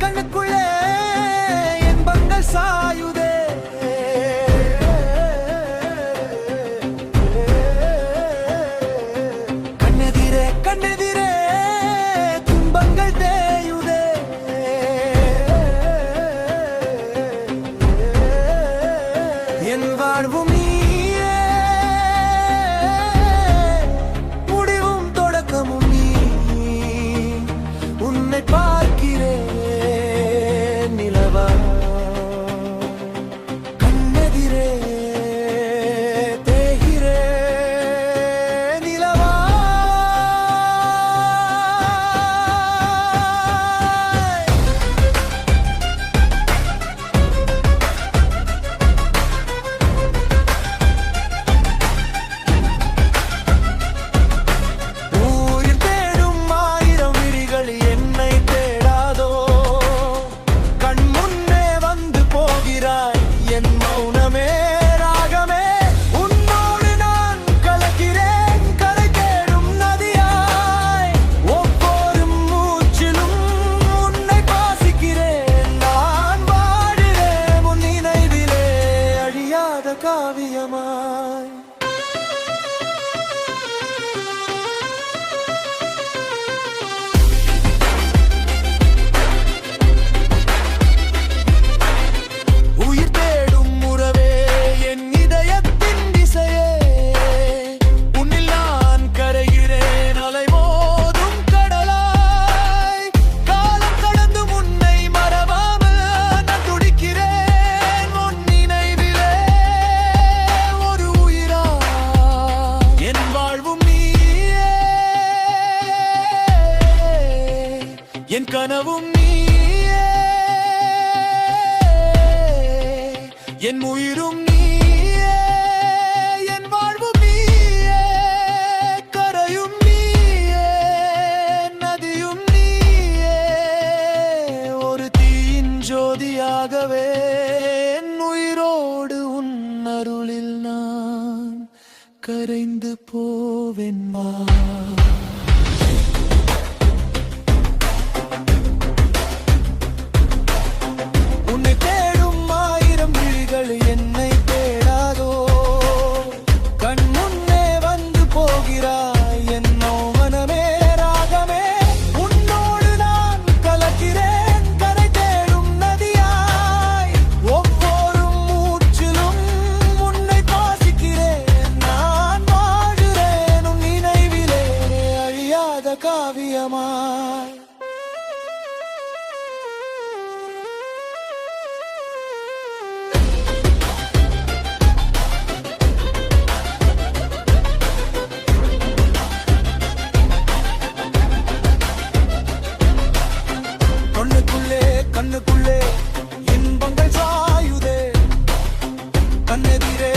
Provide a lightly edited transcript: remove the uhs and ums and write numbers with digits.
கண்ணுக்குள்ளே இன்பங்கள் சாயுதே. கண்ணெதிரே கண்ணெதிரே துன்பங்கள் தேயுதே. என் வாழ்வும் நீயே, முடிவும் தொடக்கமும் நீ. உன்னை பார்க்கிறேன் நிலவா, கண்ணெதிரே தேய்கிறேன் நிலவா. ஊரில் தேடும் ஆயிரம் விழிகள் என்னை தேடாதோ. கண் முன்னே வந்து போகிறாய் என் மௌனமே ராகமே. உன்னோடு நான் கலக்கிறேன் கரை தேடும் நதியாய். ஒவ்வொரு மூச்சிலும் உன்னை பாசிக்கிறேன். நான் வாழுறேன் உன் நினைவிலே அழியாத காவியமாய். உயிர் தேடும் உறவே என் இதயத்தின் திசையே. உன்னில் நான் கரைகிறேன் அலைமோதும் கடலாய். காலம் கடந்து உன்னை மறவாமல் நான் துடிக்கிறேன் உன் நினைவிலே ஒரு உயிரா. என் வாழ்வும் நீயே, என் கனவும் நீயே, என் உயிரும் நீயே. என் வாழ்வும் நீயே, கரையும் நீயே, நதியும் நீயே. ஒரு தீயின் ஜோதியாகவே என் உயிரோடு உன் அருளில் நான் கரைந்து போவேன் வா. உன்னை தேடும் ஆயிரம் விழிகள் என்னை தேடாதோ. கண் முன்னே வந்து போகிறாய் என் மௌனமே ராகமே. உன்னோடு நான் கலக்கிறேன் கரை தேடும் நதியாய். ஒவ்வொரு மூச்சிலும் உன்னை பாசிக்கிறேன். நான் வாழுறேன் உன் நினைவிலே அழியாத காவியமாய். கண்ணுக்குள்ளே கண்ணுக்குள்ளே இன்பங்கள் சாயுதே. கண்ணெதிரே